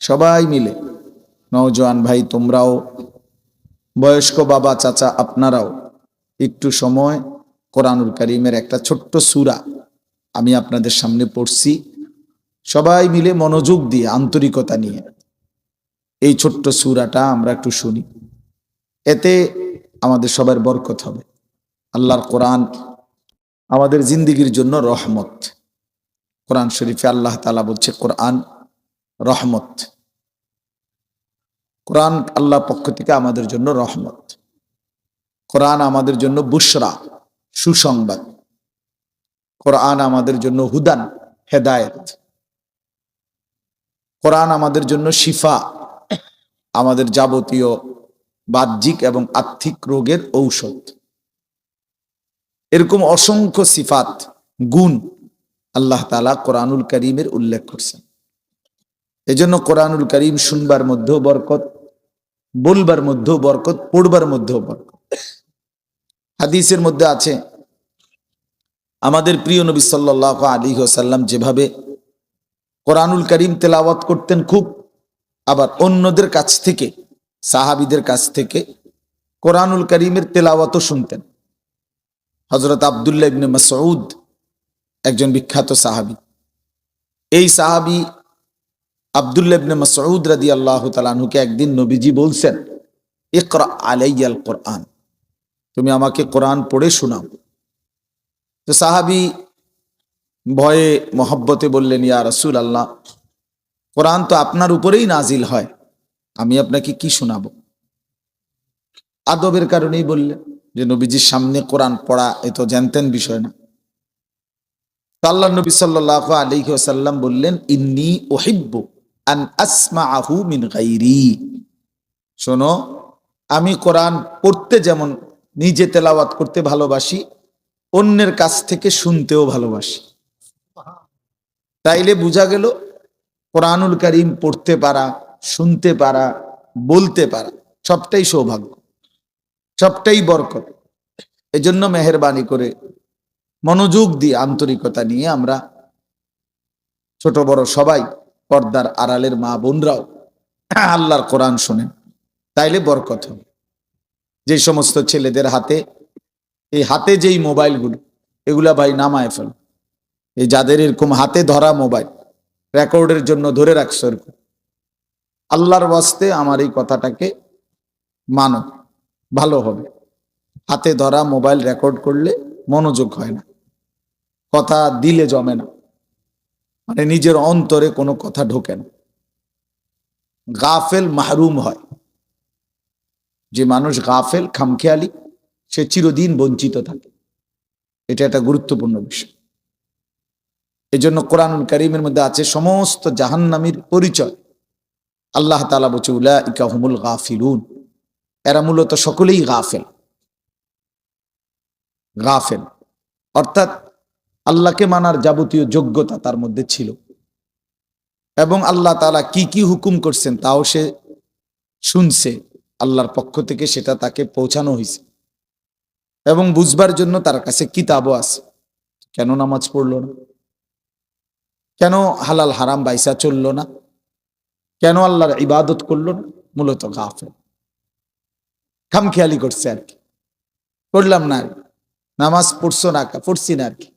সবাই মিলে, নওজোয়ান ভাই তোমরাও, বয়স্ক বাবা চাচা আপনারাও একটু সময় কোরআনুল কারীমের একটা ছোট্ট সূরা আমি আপনাদের সামনে পড়ছি। সবাই মিলে মনোযোগ দিয়ে আন্তরিকতা নিয়ে এই ছোট্ট সূরাটা আমরা একটু শুনি। এতে আমাদের সবার বরকত হবে। আল্লাহর কোরআন আমাদের জিন্দেগির জন্য রহমত। কোরআন শরীফে আল্লাহ তাআলা বলছে কোরআন রহমত। কোরআন আল্লাহর পক্ষ থেকে আমাদের জন্য রহমত। কোরআন আমাদের জন্য বুশরা, সুসংবাদ। কোরআন আমাদের জন্য হুদান, হেদায়েত। কোরআন আমাদের জন্য শিফা, আমাদের যাবতীয় বাহ্যিক এবং আত্মিক রোগের ঔষধ। এরকম অসংখ্য সিফাত, গুণ আল্লাহ তাআলা কোরআনুল কারীমের উল্লেখ করছেন। এজন্য কোরআনুল কারীম শুনবার মধ্যেও বরকত, বলবার মধ্যেও বরকত, পড়বার মধ্যেও বরকত। হাদিসের মধ্যে আছে আমাদের প্রিয় নবী সাল্লাল্লাহু আলাইহি ওয়াসাল্লাম যেভাবে কোরআনুল কারীম তেলাওয়াত করতেন খুব, আবার অন্যদের কাছ থেকে, সাহাবীদের কাছ থেকে কোরআনুল কারীমের তেলাওয়াতও শুনতেন। হযরত আব্দুল্লাহ ইবনে মাসউদ একজন বিখ্যাত সাহাবী। এই সাহাবী আব্দুল্লাহ ইবনে মাসউদ রাদিয়াল্লাহু তাআলা আনহুকে একদিন নবীজি বলছেন, ইকরা আলাইয়াল কোরআন, তুমি আমাকে কোরআন পড়ে শোনাও। তো সাহাবী ভয়ে মহব্বতে বললেন, ইয়া রাসূলুল্লাহ, কোরআন তো আপনার উপরেই নাজিল হয়, আমি আপনাকে কি শোনাবো? আদবের কারণেই বললেন, যে নবীজির সামনে কোরআন পড়া এ তো জানতেন বিষয় না। আল্লাহর নবী সাল্লাল্লাহু আলাইহি ওয়াসাল্লাম বললেন, ইন্নী উহিব্বু আন আসমাআহু মিন গায়রি, শোনো, আমি কোরআন পড়তে যেমন নিজে তেলাওয়াত করতে ভালোবাসি, অন্যের কাছ থেকে শুনতেও ভালোবাসি। তাইলে বোঝা গেল কোরআনুল কারীম পড়তে পারা, শুনতে পারা, বলতে পারা সবটাই সৌভাগ্য, সবটাই বরকত। এজন্য মেহেরবানি করে মনোযোগ দিয়ে আন্তরিকতা নিয়ে আমরা ছোট বড় সবাই, পর্দার আড়ালের মা বোনরাও আল্লাহর কোরআন শোনেন, তাইলে বরকত হবে। যে সমস্ত ছেলেদের হাতে, এই হাতে যেই মোবাইলগুলো, এগুলা ভাই নামায় ফেল। এই যাদের এরকম হাতে ধরা মোবাইল রেকর্ডের জন্য ধরে রাখছো, এরকম আল্লাহর ওয়াস্তে আমার এই কথাটাকে মানো, ভালো হবে। হাতে ধরা মোবাইল রেকর্ড করলে মনোযোগ হয় না, কথা দিলে জমে না, মানে নিজের অন্তরে কোনো কথা ঢোকে না, গাফেল মাহরুম হয়। যে মানুষ গাফেল, খামখেয়ালি, সে চিরদিন বঞ্চিত থাকে। এটা একটা গুরুত্বপূর্ণ বিষয়। এই জন্য কোরআনুল কারীমের মধ্যে আছে সমস্ত জাহান্নামীর পরিচয়। আল্লাহ তাআলা বলছে, উলাইকা হুমুল গাফিলুন, এরা মূলত সকলেই গাফেল। গাফেল অর্থাৎ আল্লাহকে মানার যাবতীয় যোগ্যতা তার মধ্যে ছিল, এবং আল্লাহ তাআলা কি কি হুকুম করছেন তাও সে শুনছে, আল্লাহর পক্ষ থেকে সেটা তাকে পৌঁছানো হয়েছে, এবং বুঝবার জন্য তার কাছে কিতাবও আছে। কেন নামাজ পড়লো না? কেন হালাল হারাম বাইসা চললো না? কেন আল্লাহর ইবাদত করলো না? মূলত গাফেল, খামখেয়ালি করছে আর কি। পড়লাম না, নামাজ পড়ছো না, পড়ছি না আর কি।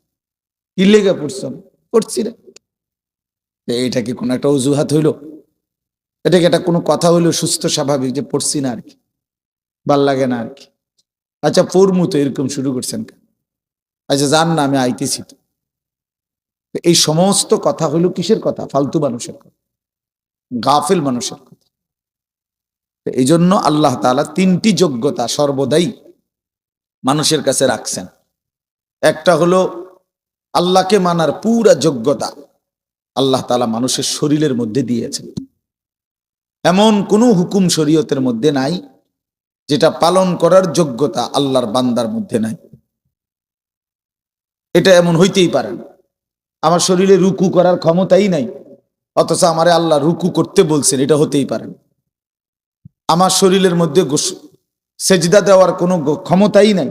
কি লেগে পড়ছো না? পড়ছি না। এটা কি কোনো একটা অজুহাত হইল? এটা কি একটা কোনো কথা হইলো সুস্থ স্বাভাবিক যে পড়ছি না আর কি, ভাল লাগে না আর কি? আচ্ছা পড়মু তো, এরকম শুরু করছেন কেন? আচ্ছা জান না, আমি আইতেছি তো। এই সমস্ত কথা হইল কিসের কথা? ফালতু মানুষের কথা, গাফেল মানুষের কথা। এই জন্য আল্লাহ তাআলা তিনটি যোগ্যতা সর্বদাই মানুষের কাছে রাখছেন। একটা হলো আল্লাহকে মানার পুরা যোগ্যতা আল্লাহ তাআলা মানুষের শরীরের মধ্যে দিয়েছেন। এমন কোনো হুকুম শরীয়তের মধ্যে নাই যেটা পালন করার যোগ্যতা আল্লাহর বান্দার মধ্যে নাই। এটা এমন হইতেই পারে না। আমার শরীরে রুকু করার ক্ষমতাই নাই, অথচ আমারে আল্লাহ রুকু করতে বলছেন, এটা হতেই পারে না। আমার শরীরের মধ্যে সেজদা দেওয়ার কোনো ক্ষমতাই নাই,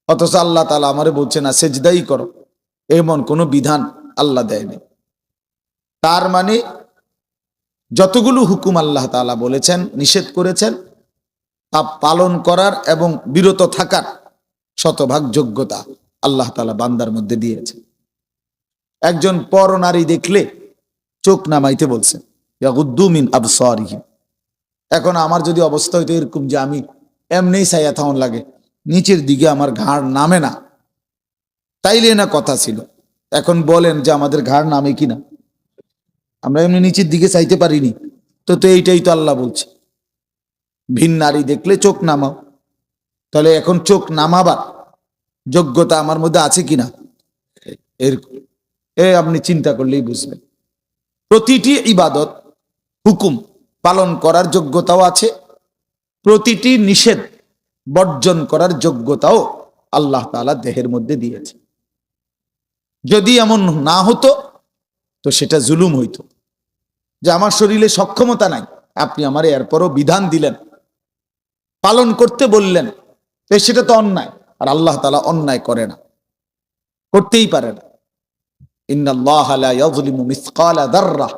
অথচ আল্লাহ তাআলা আমারে বলছে না সেজদাই করো, এমন কোনো বিধান আল্লাহ দেয়নি। তার মানে যতগুলো হুকুম আল্লাহ তাআলা বলেছেন, নিষেধ করেছেন, তা পালন করার এবং বিরত থাকার শতভাগ যোগ্যতা আল্লাহ তাআলা বান্দার মধ্যে দিয়েছেন। একজন পর নারী দেখলে চোখ নামাইতে বলছেন, ইয়াগুদ্দু মিন আবসারিহিম। এখন আমার যদি অবস্থা হইতো এরকম যে আমি এমনি চাইয়া থাউন লাগে, নিচের দিকে আমার ঘাড় নামে না, তাইলে না কথা ছিল। এখন বলেন যে আমাদের ঘাড় নামে কিনা? আমরা এমনি নিচের দিকে চাইতে পারিনি। তো তো এইটাই তো আল্লাহ বলছে, ভিন নারী দেখলে চোখ নামাও। তাহলে এখন চোখ নামাবার যোগ্যতা আমার মধ্যে আছে কিনা? এর আপনি চিন্তা করলেই বুঝবেন। প্রতিটি ইবাদত হুকুম পালন করার যোগ্যতাও আছে, প্রতিটি নিষেধ বর্জন করার যোগ্যতাও আল্লাহ তাআলা দেহের মধ্যে দিয়েছে। যদি এমন না হতো তো সেটা জুলুম হইতো, যে আমার শরীরে সক্ষমতা নাই, আপনি আমার এরপরও বিধান দিলেন, পালন করতে বললেন, সেটা তো অন্যায়। আর আল্লাহ তাআলা অন্যায় করে না, করতেই পারে না। ইন্নাল্লাহা লা ইয়াযলিমু মিসকালা যাররাহ,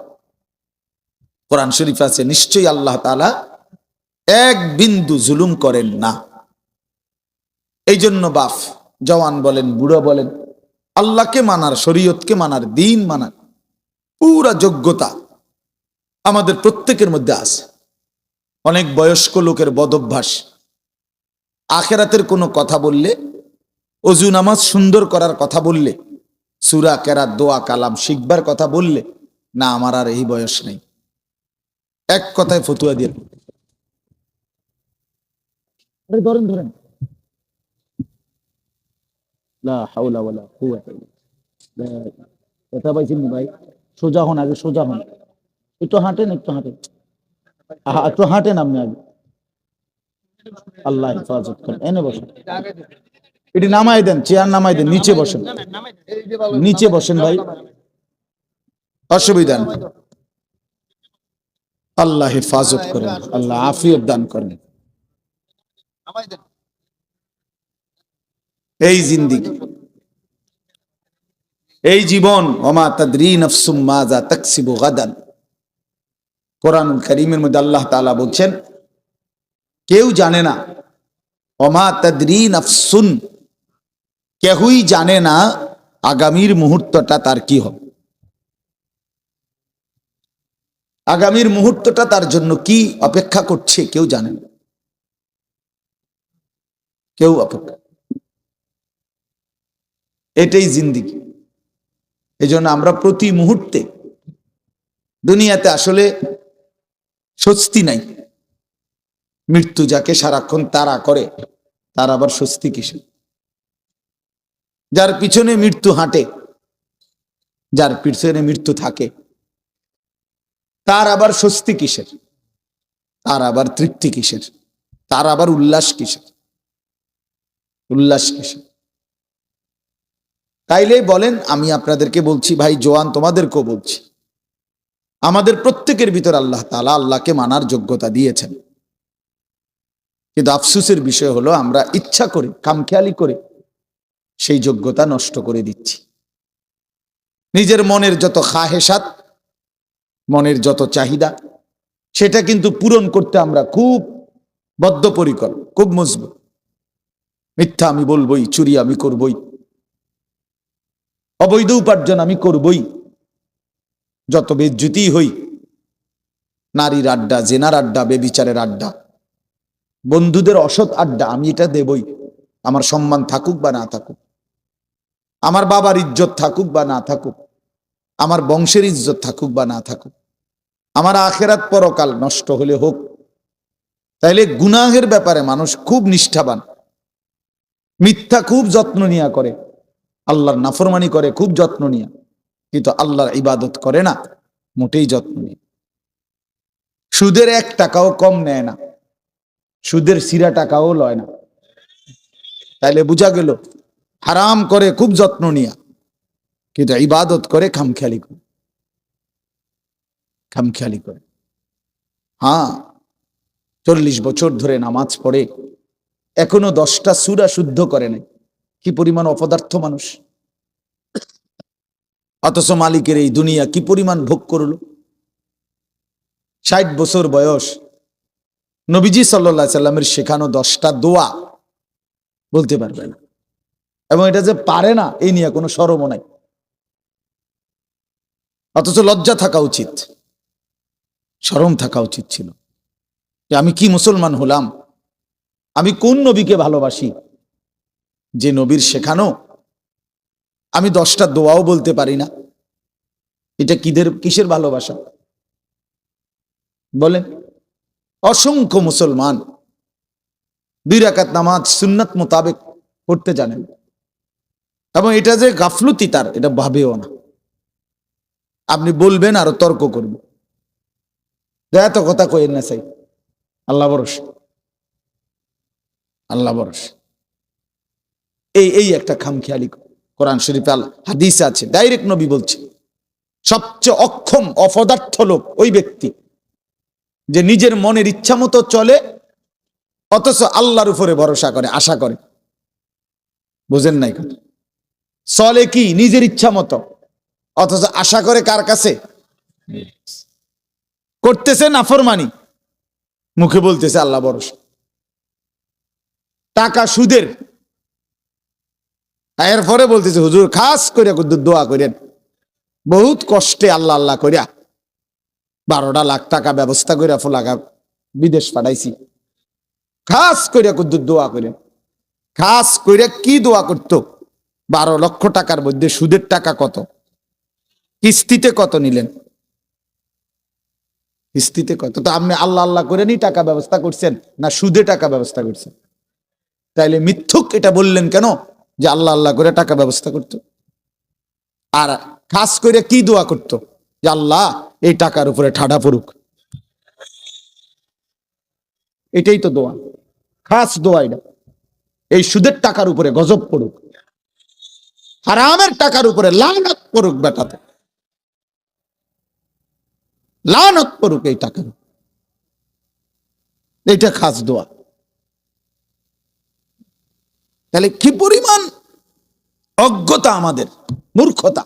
কোরআন শরীফ আছে, নিশ্চয়ই আল্লাহ তাআলা এক বিন্দু জুলুম করেন না। এই জন্য বাপ জওয়ান বলেন, বুড়ো বলেন, আল্লাহকে মানার, শরীয়তকে মানার, দ্বীন মানার পুরা যোগ্যতা আমাদের প্রত্যেকের মধ্যে আছে। অনেক বয়স্ক লোকের বদভ্যাস, আখিরাতের কোনো কথা বললে, ওযু নামাজ সুন্দর করার কথা বললে, সূরা কেরাত, দোয়া কালাম শিখবার কথা বললে, না আমার আর এই বয়স নেই, এক কথায় ফতুয়া দিয়ে ধরেন ধরেন, লা হাওলা ওয়ালা কুওয়াতা ইল্লা বিল্লাহ। এটা পাইছেন ভাই, সোজা হন, আগে সোজা হন, একটু হাঁটেন, একটু হাঁটেন, একটু হাঁটেন আপনি আগে। আল্লাহ হেফাজত করেন। এনে বসেন, এটি নামাই দেন, চেয়ার নামাই দেন, নিচে বসেন, নিচে বসেন ভাই, অসুবিধা নেই। আল্লাহ হেফাজত করেন, আল্লাহ আফিয়ত দান করেন। এই জিন্দিগি, এই জীবন, ওমা তাদরি নাফসুম মাজা তাকসিবু গাদান, কোরআনুল কারীমের মধ্যে আল্লাহ তাআলা বলছেন, কেউ জানে না, ওমা তাদরি নাফসুন, কেউই জানে না আগামীর মুহূর্তটা তার কি হবে, আগামীর মুহূর্তটা তার জন্য কি অপেক্ষা করছে, কেউ জানে না, কেউ অপেক্ষা। এটাই জিন্দিগি। এই জন্য আমরা প্রতি মুহূর্তে, দুনিয়াতে আসলে স্বস্তি নাই। মৃত্যু যাকে সারাক্ষণ তাড়া করে, তার আবার স্বস্তি কিসে? যার পিছনে মৃত্যু হাঁটে, যার পিছনে মৃত্যু থাকে, তার আবার স্বস্তি কিসের? তার আবার তৃপ্তি কিসের? তার আবার উল্লাস কিসের? উল্লাস কিসের? তাইলে বলেন, আমি আপনাদেরকে বলছি ভাই, জোয়ান তোমাদেরকেও বলছি, আমাদের প্রত্যেকের ভিতর আল্লাহ তাআলা আল্লাহকে মানার যোগ্যতা দিয়েছেন, কিন্তু আফসোসের বিষয় হলো আমরা ইচ্ছা করে, খামখেয়ালি করে সেই যোগ্যতা নষ্ট করে দিচ্ছি। নিজের মনের যত খাহেসাত, মনের যত চাহিদা, সেটা কিন্তু পূরণ করতে আমরা খুব বদ্ধপরিকর, খুব মজবুত। মিথ্যা আমি বলবই, চুরি আমি করবই, অবৈধ উপার্জন আমি করবই, যত বেজ্জুতি হই, নারীর আড্ডা, জেনার আড্ডা, বেবিচারের আড্ডা, বন্ধুদের অসৎ আড্ডা, আমি এটা দেবই। আমার সম্মান থাকুক বা না থাকুক, আমার বাবার ইজ্জত থাকুক বা না থাকুক, আমার বংশের ইজ্জত থাকুক বা না থাকুক, আমার আখেরাত পরকাল নষ্ট হলে হোক। তাইলে গুনাহের ব্যাপারে মানুষ খুব নিষ্ঠাবান, মিথ্যা খুব যত্ন নিয়া করে, আল্লাহর নাফরমানি করে খুব যত্ন নিয়া, কিন্তু আল্লাহর ইবাদত করে না মোটেই যত্ন নিয়ে। সুদের 1 টাকাও কম নেয় না, সুদের সিরা টাকাও লয় না। তাইলে বোঝা গেল, হারাম করে খুব যত্ন নিয়া, কিন্তু ইবাদত করে খামখেয়ালি করে, খামখেয়ালি করে। হ্যাঁ, 40 বছর ধরে নামাজ পড়ে, এখনো 10টা সূরা শুদ্ধ করে নাই। কি পরিমাণ অপদার্থ মানুষ! অথচ মালিকের এই দুনিয়া কি পরিমাণ ভোগ করলো। 60 বছর বয়স, নবীজি সাল্লাল্লাহু আলাইহি সাল্লামের শেখানো 10টা দোয়া বলতে পারবে না, এবং এটা যে পারে না এই নিয়ে কোনো শরমও নাই। অথচ লজ্জা থাকা উচিত, শরম থাকা উচিত ছিল যে আমি কি মুসলমান হলাম, আমি কোন নবীকে ভালোবাসি যে নবীর শেখানো আমি 10টা দোয়াও বলতে পারি না। এটা কিসের ভালোবাসা বলেন? অসংখ্য মুসলমান 2 রাকাত নামাজ সুন্নাত মোতাবেক পড়তে জানেন, এবং এটা যে গাফলতি তার এটা ভাবেও না। আপনি বলবেন আরো তর্ক করবেন, এত কথা কইেন না চাই, আল্লাহ ভরসা, আল্লাহ ভরসা। এই একটা খামখেয়ালি কোরআন শরীফে হাদিসে আছে, ডাইরেক্ট নবী বলছে সবচেয়ে অক্ষম অপদার্থ লোক ওই ব্যক্তি যে নিজের মনের ইচ্ছা মতো চলে অথচ আল্লাহর উপরে ভরসা করে, আশা করে। বুঝেন নাই কথা? চলে কি নিজের ইচ্ছা মতো, অথচ আশা করে কার কাছে? করতেছে নাফরমানি, মুখে বলতেছে আল্লাহ ভরসা। টাকা সুদের, এরপরে বলতেছে হুজুর খাস করে দোয়া করেন, বহুত কষ্টে আল্লাহ আল্লাহ করিয়া 12টা লাখ টাকা ব্যবস্থা করে ফোলাকা বিদেশ পাঠাইছি, খাস করে দোয়া করেন। খাস করে কি দোয়া করতো? 12 লক্ষ টাকার মধ্যে সুদের টাকা কত, কিস্তিতে কত নিলেন, কিস্তিতে কত? তো আপনি আল্লাহ আল্লাহ করে নি টাকা ব্যবস্থা করছেন না সুদে টাকা ব্যবস্থা করছেন? তাইলে মিথ্যুক এটা বললেন কেন যে আল্লাহ আল্লাহ করে টাকা ব্যবস্থা করতো? আর খাস করে কি দোয়া করতো? যে আল্লাহ এই টাকার উপরে ঠাডা পড়ুক। এটাই তো দোয়া, খাস দোয়া এটা। এই সুদের টাকার উপরে গজব পড়ুক, হারামের টাকার উপরে লানত পড়ুক, বেটাতে লানত পড়ুক এই টাকার। এটা খাস দোয়া। তাহলে কি পরিমাণ অজ্ঞতা আমাদের, মূর্খতা!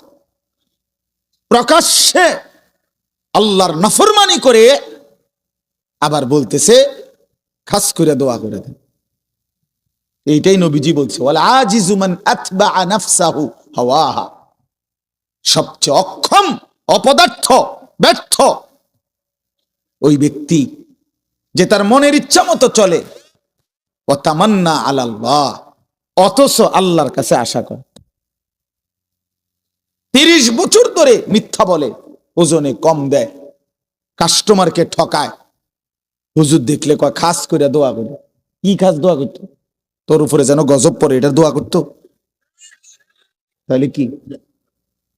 প্রকাশ্যে আল্লাহর নাফরমানি করে আবার বলতেছে খাস করে দোয়া করে দেন। এইটাই নবীজি বলছে, ওয়াল আজিজু মান আতবা নাফসাহু হাওয়াহা। সবচেয়ে অক্ষম, অপদার্থ, ব্যর্থ ওই ব্যক্তি যে তার মনের ইচ্ছা মতো চলে, ওয়া তামান্না আলাল্লাহ, অথচ আল্লাহর কাছে আশা করে। 30 বছর ধরে মিথ্যা বলে, ওজনে কম দেয়, কাস্টমারকে ঠকায়, হুজুর দেখলে কয় খাস করে দোয়া করে। কি খাস দোয়া করতো? তোর উপরে যেন গজব পড়ে এটা দোয়া করতো? তাহলে কি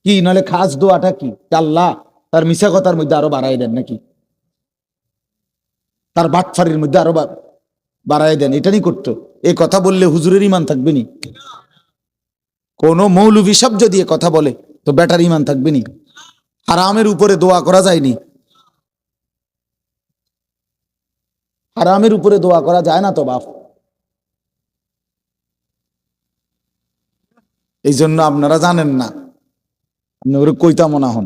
কি নাহলে খাস দোয়াটা কি? আল্লাহ তার মিশা কথার মধ্যে আরো বাড়াই দেন নাকি, তার বাটফারির মধ্যে আরো বাড়াই দেন, এটা নি করতো? এই কথা বললে হুজুরের ইমান থাকবে নি? কোন মৌলভী শব্দ দিয়ে কথা বলে তো বেটার ইমান থাকবে নি? হারামের উপরে দোয়া করা যায়নি, হারামের উপরে দোয়া করা যায় না তো বাপ। এই জন্য আপনারা জানেন না, আপনি ওরে কইতা মনে হন,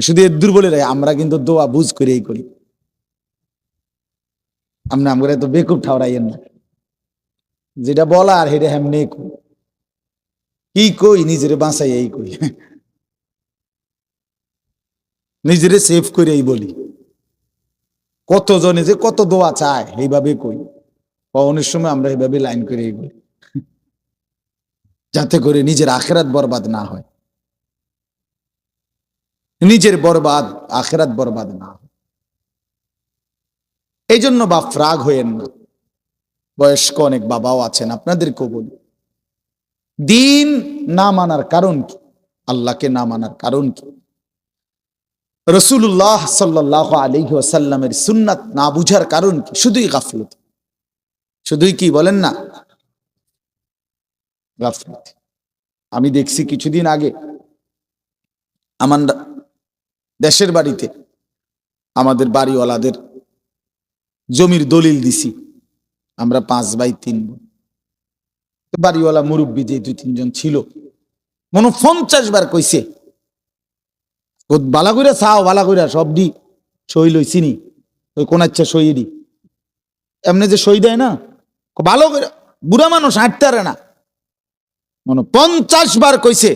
শুধু এদুর বলে রে আমরা কিন্তু দোয়া বুঝ করেই করি। আপনি আমরা তো বেকুব ঠাউরাইয়েন না, যেটা বলা আর হেরে হেমনে কি কই নিজের বাঁচাই এই কই, নিজেরে সেভ করে এই বলি। কতজনে যে কত দোয়া চায় এইভাবে কই, অনেক সময় আমরা এইভাবে লাইন করে এই বলি, যাতে করে নিজের আখেরাত বরবাদ না হয়, নিজের বরবাদ আখেরাত বরবাদ না হয়। এই জন্য বাপ রাগ হইেন না, বয়স্ক অনেক বাবাও আছেন, আপনাদেরকেও বলি, দিন না মানার কারণ কি, আল্লাহকে না মানার কারণ কি, রাসূলুল্লাহ সাল্লাল্লাহু আলাইহি ওয়াসাল্লামের সুন্নাত না বুঝার কারণ কি? শুধুই গাফলত, শুধুই কি বলেন না গাফলত। আমি দেখছি কিছুদিন আগে আমার দেশের বাড়িতে আমাদের বাড়িওয়ালাদের জমির দলিল দিছি, আমরা 5 ভাই 3 বোন। বাড়িওয়ালা মুরব্বী যে 2-3 জন ছিল, মনে 50 বার কইছে বালা কইরা চাও, বালা কইরা সব দি সই লইছিনি, ওই কোন ইচ্ছা সইদি এমনি যে সই দেয় না, ভালো করে বুড়া মানুষ হাঁটতে পারে না, মানে 50 বার কইছে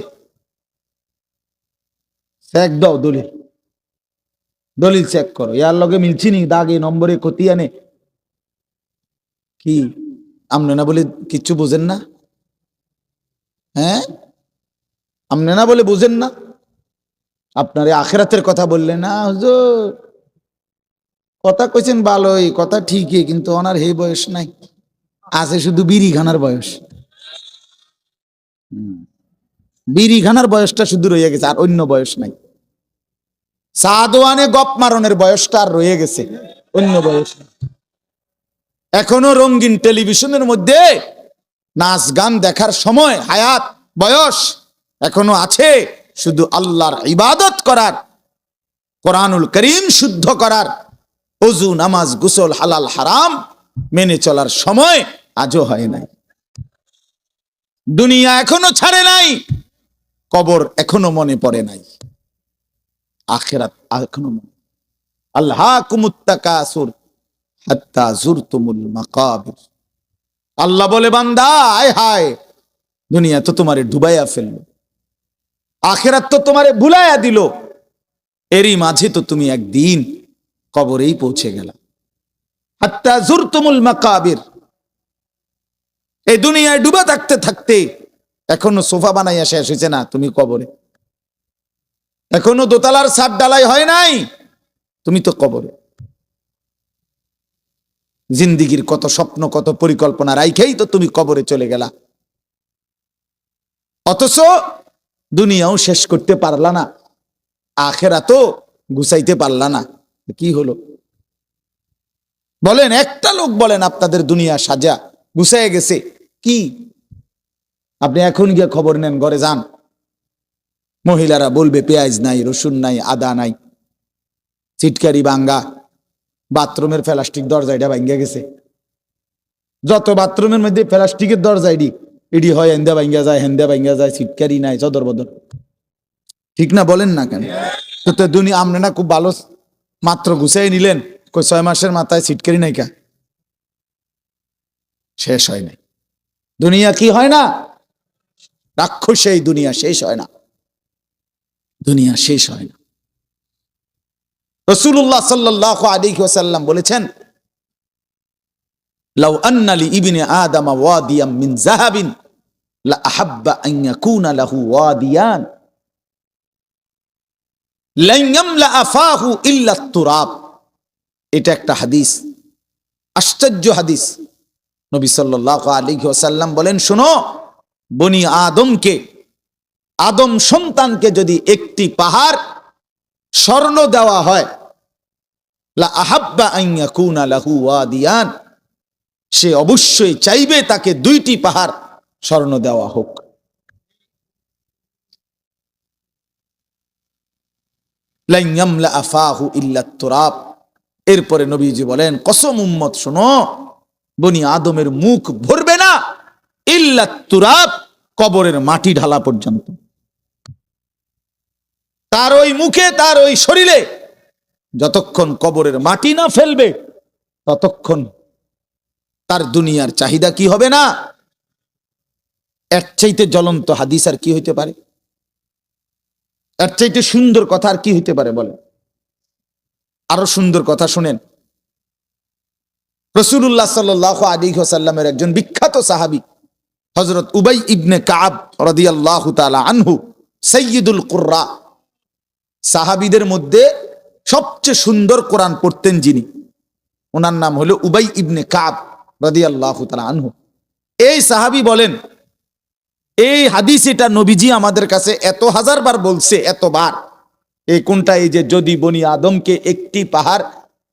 চেক দাও, দলিল দলিল চেক করো, ইয়ার লগে মিলছি নি, দাগে নম্বরে খতিয়ানে কি আমনে না বলে কিচ্ছু বুঝেন না? হ্যাঁ, আমনে না বলে বুঝেন না? আপনার আখেরাতের কথা বললেন না হুজুর, কথা কইছেন ভালোই, কথা ঠিকই, কিন্তু ওনার হে বয়স নাই, আছে শুধু বিড়ি খানার বয়স। বিড়ি খানার বয়সটা শুধু রয়ে গেছে, আর অন্য বয়স নাই। সাদওয়ানে গপ মারনের বয়সটা আর রয়ে গেছে, অন্য বয়স নাই। এখনো রঙিন টেলিভিশনের মধ্যে নাচ গান দেখার সময়, হায়াত, বয়স এখনো আছে, শুধু আল্লাহর ইবাদত করার, কোরআনুল করিম শুদ্ধ করার, ওযু নামাজ গোসল হালাল হারাম মেনে চলার সময় আজও হয় নাই। দুনিয়া এখনো ছাড়ে নাই, কবর এখনো মনে পড়ে নাই, আখিরাত এখনো মনে। আল্লাহকুমুত তাকাসুর হাত্তা যুরতুমুল মাকাবির। আল্লাহ বলে, বান্দা আয় হায়, দুনিয়া তো তোমারে ডুবাইয়া ফেললো, আখিরাত তো তোমারে ভুলাইয়া দিল, এরই মাঝে তো তুমি একদিন কবরেই পৌঁছে গেলা। হাত্তা যুরতুমুল মাকাবির। এই দুনিয়ায় ডুবা থাকতে থাকতে এখনো সোফা বানাইয়া শেষ হয়েছে না, তুমি কবরে। এখনো দোতলার ছাদ ডালাই হয় নাই, তুমি তো কবরে। জিন্দিগির কত স্বপ্ন, কত পরিকল্পনা রাইখেই তো তুমি কবরে চলে গেলা, অথচ দুনিয়াও শেষ করতে পারলা না, আখিরাতও গুছাইতে পারলা না। কি হলো বলেন? একটা লোক বলেন আপনাদের দুনিয়া সাজা গুছাইয়া গেছে কি? আপনি এখন গিয়ে খবর নেন, ঘরে যান, মহিলারা বলবে পেঁয়াজ নাই, রসুন নাই, আদা নাই, চিটকারি ভাঙ্গা, বাথরুমের প্লাস্টিক দরজা এটা ভাঙ্গা গেছে। যত বাথরুমের মধ্যে প্লাস্টিকের দরজা এডি হয়, হেন্দা ভাঙ্গা যায়, হেন্দা ভাঙ্গা যায়, চিটকারি নাই, চদর বদর, ঠিক না? বলেন না কেন? তো দুনিয়া আপনি না খুব ভালো মাত্র গুছাই নিলেন, 6 মাসের মাথায় চিটকারি নাই কা, শেষ হয় নাই। দুনিয়া কি হয় না? রাক্ষস, এই দুনিয়া শেষ হয় না, দুনিয়া শেষ হয় না। রাসূলুল্লাহ সাল্লাল্লাহু আলাইহি ওয়াসাল্লাম বলেছেন, লাউ আন্না লি ইবনে আদম ওয়াদিয়াম মিন যাহাবিন লা আহাব্বা আন ইয়াকুনা লাহু ওয়াদিয়ান লান ইয়ামলা আফাহু ইল্লা তুরাব। এটা একটা হাদিস, আশ্চর্য হাদিস। নবী সাল্লাল্লাহু আলাইহি ওয়াসাল্লাম বলেন, শোনো, বনি আদমকে, আদম সন্তানকে যদি একটি পাহাড় স্বর্ণ দেওয়া হয়, লা আহাব্বা আন ইয়াকুনা লাহু ওয়াদিয়ান, সে অবশ্যই চাইবে তাকে 2টি পাহাড় স্বর্ণ দেওয়া হোক। লান ইয়ামলা আফাহু ইল্লা তুরাব। এরপরে নবীজি বলেন, কসম উম্মত শোনো, বনি আদমের মুখ ভরবে না ইল্লা তুরাব, কবরের মাটি ঢালা পর্যন্ত। তার ওই মুখে, তার ওই শরীরে যতক্ষণ কবরের মাটি না ফেলবে, ততক্ষণ তার দুনিয়ার চাহিদা কি হবে না? এর চাইতে জ্বলন্ত হাদিস আর কি হইতে পারে? এর চাইতে সুন্দর কথা আর কি হইতে পারে বলে? আরো সুন্দর কথা শুনেন। রাসূলুল্লাহ সাল্লাল্লাহু আলাইহি ওয়াসাল্লামের একজন বিখ্যাত সাহাবী হযরত উবাই ইবনে কাব রাদিয়াল্লাহু তাআলা আনহু, সাইয়্যিদুল কুররা, সাহাবীদের মধ্যে সবচেয়ে সুন্দর কোরআন পড়তেন যিনি, ওনার নাম হলো উবাই ইবনে কাব রাদিয়াল্লাহু তাআলা আনহু। এই সাহাবী বলেন, এই হাদিস এটা নবীজি আমাদের কাছে এত হাজার বার বলছে, এতবার। এই কোনটা? এই যে যদি বনি আদমকে একটি পাহাড়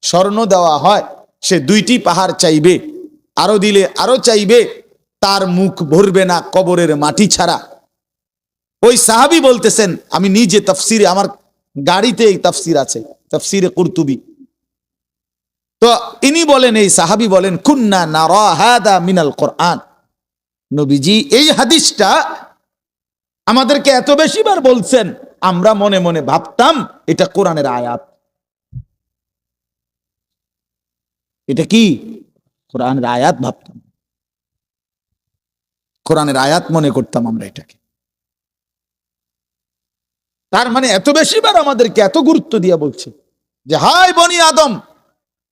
স্বর্ণ দেওয়া হয়, সে 2টি পাহাড় চাইবে, আরো দিলে আরো চাইবে, তার মুখ ভরবে না কবরের মাটি ছাড়া। ওই সাহাবী বলতেছেন, আমি নিজে তাফসিরে, আমার গাড়িতে এই তাফসির আছে, তাফসিরে কুরতুবী। তো ইনি বলেন, এই সাহাবী বলেন, কুন্না নারা হাদা মিনাল কোরআন। নবীজি এই হাদিসটা আমাদেরকে এত বেশিবার বলছেন, আমরা মনে মনে ভাবতাম এটা কোরআনের আয়াত। এটা কি? কোরআনের আয়াত ভাবতাম, কোরআনের আয়াত মনে করতাম আমরা এটাকে। তার মানে এত বেশিবার আমাদেরকে এত গুরুত্ব দিয়ে বলছে যে হাই বনি আদম,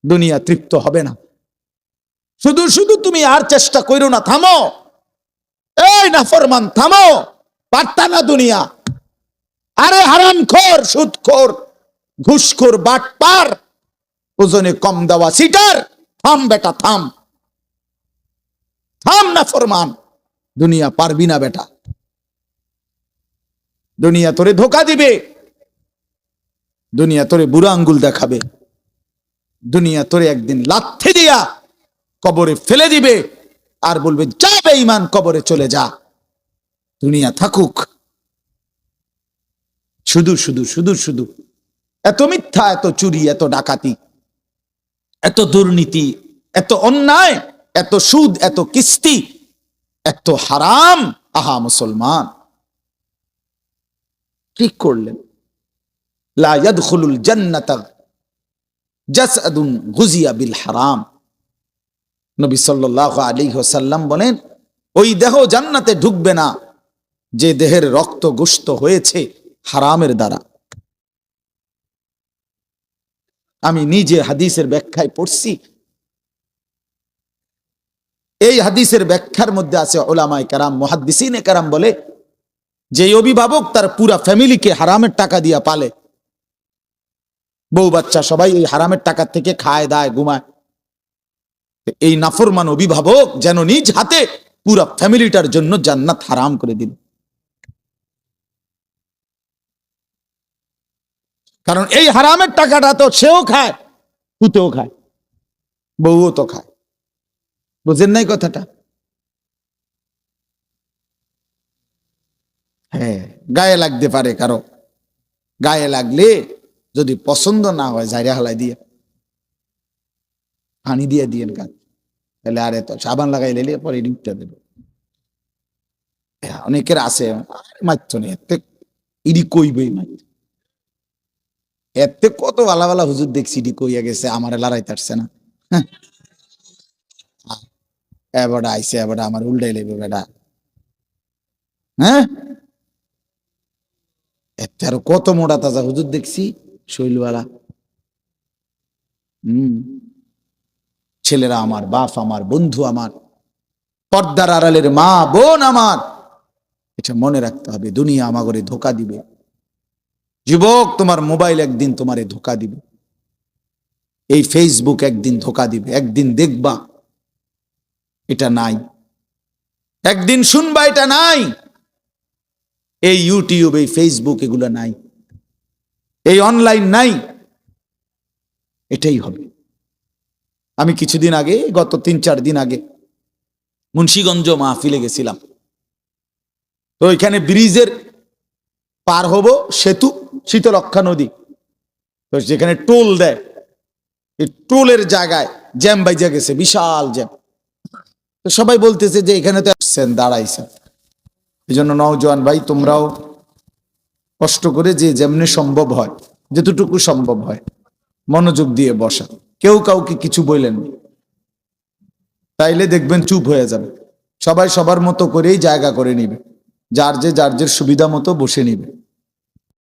দুনিয়া তৃপ্ত হবে না, শুধু শুধু তুমি আর চেষ্টা করো না, থামো, এই নাফরমান থামো, পারতা না দুনিয়া, আরে হারামখোর, সুদখোর, ঘুষখোর, বাটপার, ওজনে কম দেওয়া সিটার, থাম বেটা থাম, থাম নাফরমান, দুনিয়া পারবি না বেটা, দুনিয়া তোরে ধোকা দিবে, দুনিয়া তোরে বুড়া আঙ্গুল দেখাবে, দুনিয়া তোরে একদিন লাথি দিয়া কবরে ফেলে দিবে আর বলবে যা বেঈমান, কবরে চলে যা, দুনিয়া থাকুক। শুধু শুধু শুধু শুধু এত মিথ্যা, এত চুরি, এত ডাকাতি, এত দুর্নীতি, এত অন্যায়, এত সুদ, এত কিস্তি, এত হারাম। আহা মুসলমান, ঠিক করলেন। লা ইয়াদখুলুল জান্নাতা জাসআদুন গুজিয়া বিল হারাম। নবী সাল্লাল্লাহু আলাইহি ওয়াসাল্লাম বলেন, ওই দেহ জান্নাতে ঢুকবে না যে দেহের রক্ত গোশত হয়েছে হারামের দ্বারা। আমি নিজে হাদিসের ব্যাখ্যায় পড়ছি, এই হাদিসের ব্যাখ্যার মধ্যে আছে উলামায়ে কেরাম, মুহাদ্দিসিনে কেরাম বলে যে অভিভাবক তার পুরা ফ্যামিলিকে হারামের টাকা দিয়া পালে, বউ বাচ্চা সবাই এই হারামের টাকা থেকে খায় দায় ঘুমায়, এই নাফরমান অভিভাবক যেন নিজ হাতে পুরা ফ্যামিলিটার জন্য জান্নাত হারাম করে দিল। কারণ এই হারামের টাকাটা তো সেও খায়, পুতেও খায়, বউও তো খায়। বুঝেন নাই কথাটা? হ্যাঁ, গায়ে লাগতে পারে কারো, গায়ে লাগলে যদি পছন্দ না হয় জাইরা হালাই দিয়ে, পানি দিয়ে দিয়েন কাজ, তাহলে আরে তো সাবান লাগাই লেলে পরে ডিপটা দেব। অনেকের আছে মাত্র নেই, এতে ইডি কইবই মাত্র, এতে কত ভালা ভালা হুজুর দেখছি ইডি কইয়া গেছে, আমারে লড়াইতে আসছে না, এবারে আইসে, এবারে আমার উল্টাই লেবে বেটা। হ্যাঁ, এতে আরো কত মোটা তাজা হুজুর দেখছি শৈলওয়ালা। ছেলেরা আমার, বাপ আমার, বন্ধু আমার, পর্দার আড়ালের মা বোন আমার, এটা মনে রাখতে হবে, দুনিয়া আমাগরে ধোকা দিবে। যুবক, তোমার মোবাইল একদিন তোমারে ধোকা দিবে, এই ফেসবুক একদিন ধোকা দিবে, একদিন দেখবা এটা নাই, একদিন শুনবা এটা নাই, এই ইউটিউব, এই ফেসবুক এগুলো নাই, এই অনলাইন নাই, এটাই হবে। আমি কিছুদিন আগে, গত 3-4 দিন আগে মুন্সিগঞ্জ মাহফিলে গেছিলাম, তো ওইখানে ব্রিজের পার হব, সেতু, শীতলক্ষা নদী, তো যেখানে টোল দেয়, এই টোলের জায়গায় জ্যাম বাইজা গেছে, বিশাল জ্যাম। তো সবাই বলতেছে যে এখানে তো আসছেন, দাঁড়াইছেন, এই জন্য নওজোয়ান ভাই তোমরাও কষ্ট করে যে যেমনি সম্ভব হয়, যতটুকু সম্ভব হয় মনোযোগ দিয়ে বসা, কেউ কাউকে কিছু বললেন, তাইলে দেখবেন চুপ হয়ে যাবে, সবাই সবার মতো করেই জায়গা করে নিবে, যার যে সুবিধা মতো বসে নিবে।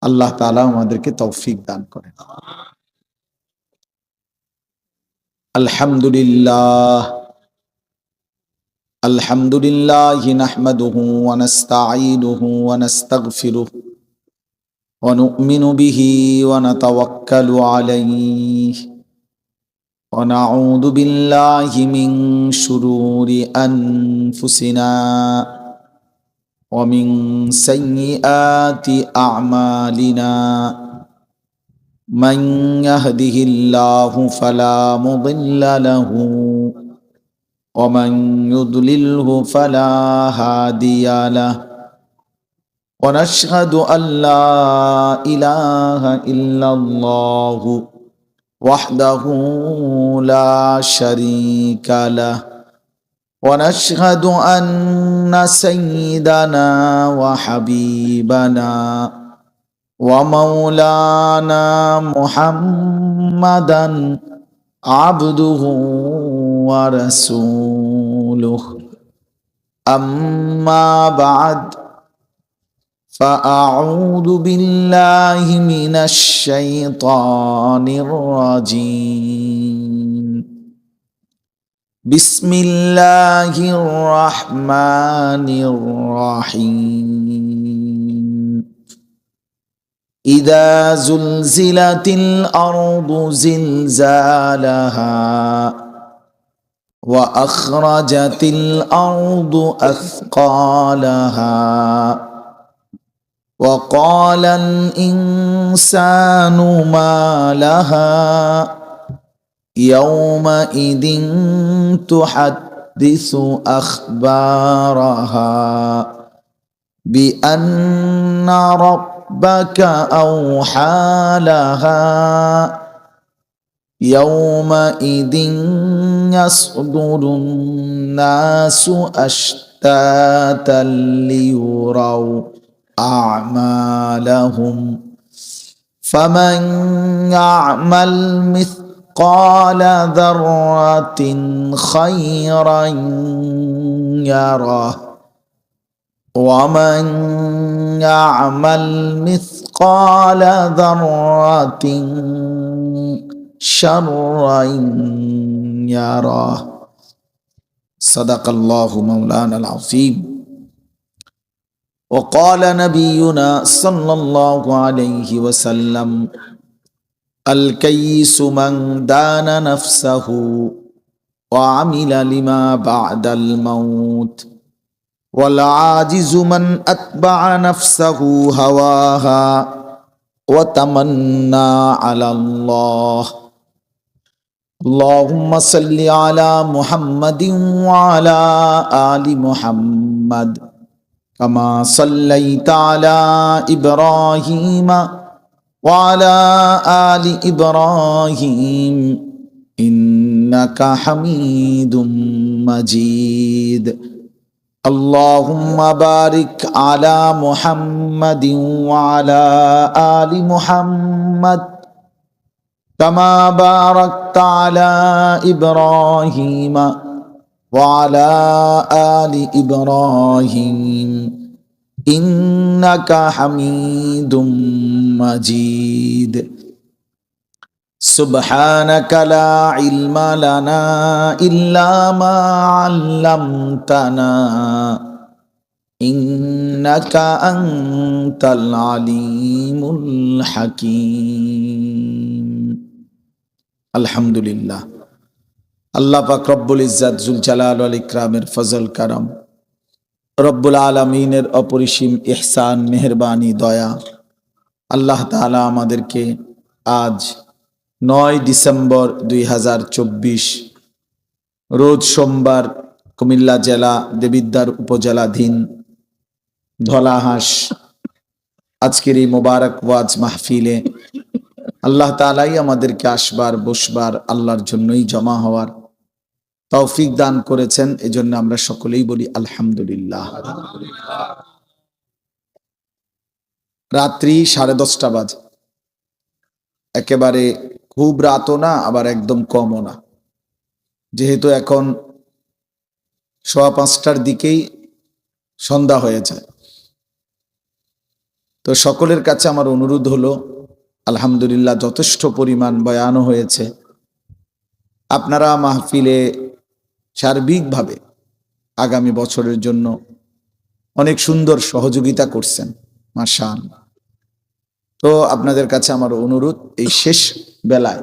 আল্লাহ তাআলা আমাদেরকে তৌফিক দান করেন। আলহামদুলিল্লাহ, আলহামদুলিল্লাহ নাহমাদুহু ওয়া নাস্তাঈনুহু ওয়া নাস্তাগফিরুহু ওয়া নু'মিনু বিহি ওয়া নাতাওয়াক্কালু আলাইহি ওয়া নাউযু বিল্লাহি মিন শুরুরি আনফুসিনা ওয়া মিন সাইয়্যিআতি আ'মালিনা। মান ইয়াহদিহিল্লাহু ফালা মুদিল্লা লাহু ওয়া মান ইউদ্লিলহু ফালা হাদিয়া লাহু। ওয়া নাশহাদু আল্লা ইলাহা ইল্লাল্লাহু ওয়াহদাহু লা শারীকা লাহু। ওয়া নাশহাদু আন্না সাইয়্যিদানা ওয়া হাবিবানা ওয়া মাওলানা মুহাম্মাদান عبده ورسوله أما بعد فأعوذ بالله من الشيطان الرجيم بسم الله الرحمن الرحيم إذا زلزلت الأرض زلزالها وأخرجت الأرض أثقالها وقال الإنسان ما لها يومئذ تحدث أخبارها بأن ربك أوحى لها يومئذ يصدر الناس أشتاتا ليروا أعمالهم فمن يعمل مثقال ذرة خيرا يره ومن يعمل مثقال ذرة شرا يره صدق الله مولانا العظيم وقال نبينا صلى الله عليه وسلم الكيس من دان نفسه وعمل لما بعد الموت والعاجز من أتبع نفسه هواها وتمنى على الله اللهم صل على محمد وعلى آل محمد كما صليت على إبراهيم وعلى آل إبراهيم إنك حميد مجيد اللهم بارك على محمد وعلى آل محمد كما باركت على إبراهيم وعلى آل إبراهيم إنك حميد مجيد سبحانك لا علم لنا إلا ما علمتنا إنك أنت العليم الحكيم الحمد لله আল্লাহ পাক রব্বুল ইজ্জাত জুল জালাল ওয়াল ইকরামের ফজল কারাম রব্বুল আলামিনের অপরিসীম ইহসান মেহেরবানি দয়া আল্লাহ তাআলা আমাদেরকে আজ 9 ডিসেম্বর 2024 রোজ সোমবার কুমিল্লা জেলা দেবিদ্বার উপজেলাধীন ধলাহাঁস আজকের এই মোবারক ওয়াজ মাহফিলে আল্লাহ তাআলাই আমাদেরকে আসবার বসবার আল্লাহর জন্যই জমা হওয়ার তৌফিক দান করেছেন এজন্য আমরা সকলেই বলি আলহামদুলিল্লাহ রাত্রি 10:30 বাজে একেবারে খুব রাতও না আবার একদম কমও না যেহেতু এখন 5:15টার দিকেই সন্ধ্যা হয়ে যায় তো সকলের কাছে আমার অনুরোধ হলো আলহামদুলিল্লাহ যথেষ্ট পরিমাণ বয়ানও হয়েছে আপনারা মাহফিলে সার্বিকভাবে আগামী বছরের জন্য অনেক সুন্দর সহযোগিতা করছেন মাশাআল্লাহ তো আপনাদের কাছে আমার অনুরোধ এই শেষ বেলায়